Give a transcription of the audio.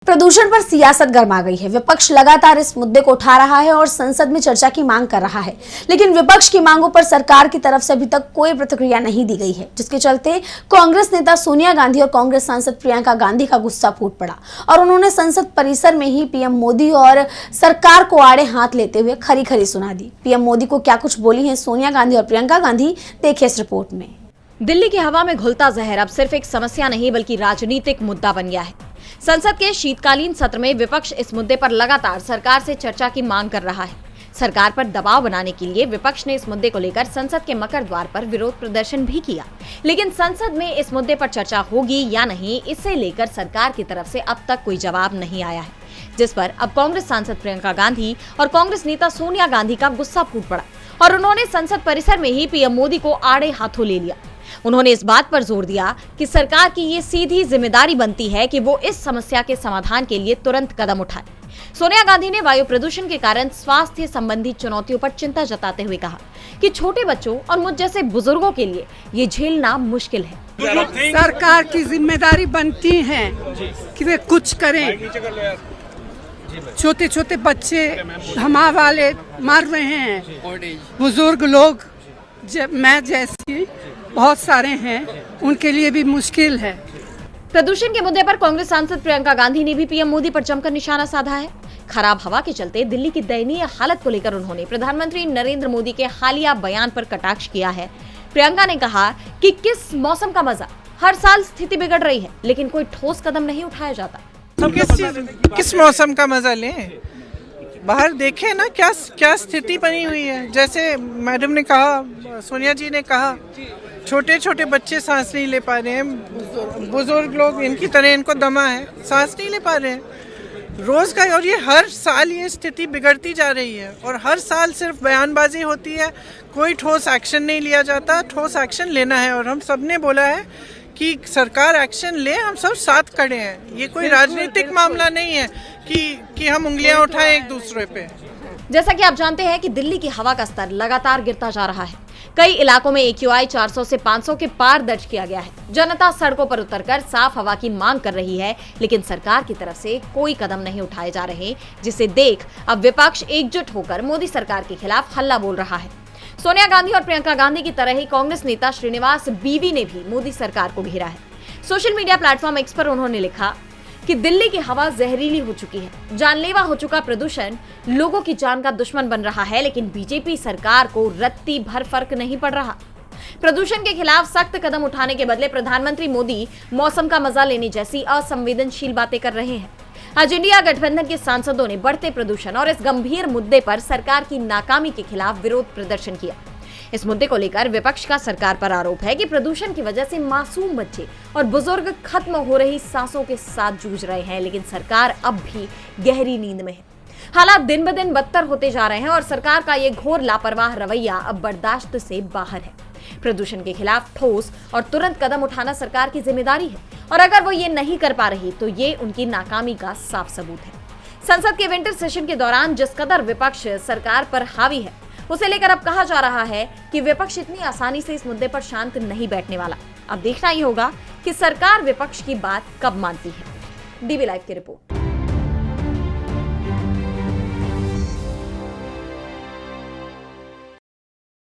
प्रदूषण पर सियासत गर्मा गई है। विपक्ष लगातार इस मुद्दे को उठा रहा है और संसद में चर्चा की मांग कर रहा है, लेकिन विपक्ष की मांगों पर सरकार की तरफ से अभी तक कोई प्रतिक्रिया नहीं दी गई है, जिसके चलते कांग्रेस नेता सोनिया गांधी और कांग्रेस सांसद प्रियंका गांधी का गुस्सा फूट पड़ा और उन्होंने संसद परिसर में ही पीएम मोदी और सरकार को आड़े हाथ लेते हुए खरी खरी सुना दी। पीएम मोदी को क्या कुछ बोली है सोनिया गांधी और प्रियंका गांधी, देखिए इस रिपोर्ट में। दिल्ली की हवा में घुलता जहर अब सिर्फ एक समस्या नहीं बल्कि राजनीतिक मुद्दा बन गया है। संसद के शीतकालीन सत्र में विपक्ष इस मुद्दे पर लगातार सरकार से चर्चा की मांग कर रहा है। सरकार पर दबाव बनाने के लिए विपक्ष ने इस मुद्दे को लेकर संसद के मकर द्वार पर विरोध प्रदर्शन भी किया, लेकिन संसद में इस मुद्दे पर चर्चा होगी या नहीं, इसे लेकर सरकार की तरफ से अब तक कोई जवाब नहीं आया है, जिस पर अब कांग्रेस सांसद प्रियंका गांधी और कांग्रेस नेता सोनिया गांधी का गुस्सा फूट पड़ा और उन्होंने संसद परिसर में ही पीएम मोदी को आड़े हाथों ले लिया। उन्होंने इस बात पर जोर दिया कि सरकार की ये सीधी जिम्मेदारी बनती है कि वो इस समस्या के समाधान के लिए तुरंत कदम उठाए। सोनिया गांधी ने वायु प्रदूषण के कारण स्वास्थ्य संबंधी चुनौतियों पर चिंता जताते हुए कहा कि छोटे बच्चों और मुझ जैसे बुजुर्गों के लिए ये झेलना मुश्किल है। सरकार की जिम्मेदारी बनती है कि वे कुछ करें। छोटे छोटे बच्चे हमा वाले मर रहे हैं, बुजुर्ग लोग मैं जैसी बहुत सारे हैं, उनके लिए भी मुश्किल है। प्रदूषण के मुद्दे पर कांग्रेस सांसद प्रियंका गांधी ने भी पीएम मोदी पर जमकर निशाना साधा है। खराब हवा के चलते दिल्ली की दयनीय हालत को लेकर उन्होंने प्रधानमंत्री नरेंद्र मोदी के हालिया बयान पर कटाक्ष किया है। प्रियंका ने कहा कि किस मौसम का मजा, हर साल स्थिति बिगड़ रही है लेकिन कोई ठोस कदम नहीं उठाया जाता। हम किस मौसम का मजा लें? बाहर देखें ना क्या स्थिति बनी हुई है। जैसे मैडम ने कहा, सोनिया जी ने कहा, छोटे छोटे बच्चे सांस नहीं ले पा रहे हैं, बुजुर्ग लोग इनकी तरह इनको दमा है, सांस नहीं ले पा रहे हैं रोज का। और ये हर साल ये स्थिति बिगड़ती जा रही है और हर साल सिर्फ बयानबाजी होती है, कोई ठोस एक्शन नहीं लिया जाता। ठोस एक्शन लेना है और हम सब ने बोला है कि सरकार एक्शन ले, हम सब साथ खड़े हैं। ये कोई राजनीतिक मामला नहीं है कि हम उंगलियां उठाएं एक दूसरे पे। जैसा कि आप जानते हैं कि दिल्ली की हवा का स्तर लगातार गिरता जा रहा है। कई इलाकों में AQI 400 से 500 के पार दर्ज किया गया है। जनता सड़कों पर उतरकर साफ हवा की मांग कर रही है, लेकिन सरकार की तरफ से कोई कदम नहीं उठाए जा रहे, जिसे देख अब विपक्ष एकजुट होकर मोदी सरकार के खिलाफ हल्ला बोल रहा है। सोनिया गांधी और प्रियंका गांधी की तरह ही कांग्रेस नेता श्रीनिवास बीवी ने भी मोदी सरकार को घेरा है। सोशल मीडिया प्लेटफॉर्म एक्स पर उन्होंने लिखा कि दिल्ली की हवा जहरीली हो चुकी है, जानलेवा हो चुका प्रदूषण लोगों की जान का दुश्मन बन रहा है, लेकिन बीजेपी सरकार को रत्ती भर फर्क नहीं पड़ रहा। प्रदूषण के खिलाफ सख्त कदम उठाने के बदले प्रधानमंत्री मोदी मौसम का मजा लेने जैसी असंवेदनशील बातें कर रहे हैं। आज इंडिया गठबंधन के सांसदों ने बढ़ते प्रदूषण और इस गंभीर मुद्दे पर सरकार की नाकामी के खिलाफ विरोध प्रदर्शन किया। इस मुद्दे को लेकर विपक्ष का सरकार पर आरोप है कि प्रदूषण की वजह से मासूम बच्चे और बुजुर्ग खत्म हो रही सांसों के साथ जूझ रहे हैं, लेकिन सरकार अब भी गहरी नींद में है। हालात दिन ब दिन बदतर होते जा रहे हैं और सरकार का ये घोर लापरवाह रवैया अब बर्दाश्त से बाहर है। प्रदूषण के खिलाफ ठोस और तुरंत कदम उठाना सरकार की जिम्मेदारी है और अगर वो ये नहीं कर पा रही तो ये उनकी नाकामी का साफ सबूत है। संसद के विंटर सेशन के दौरान जिस कदर विपक्ष सरकार पर हावी है, उसे लेकर अब कहा जा रहा है कि विपक्ष इतनी आसानी से इस मुद्दे पर शांत नहीं बैठने वाला। अब देखना ही होगा कि सरकार विपक्ष की बात कब मानती है। DB लाइव की रिपोर्ट।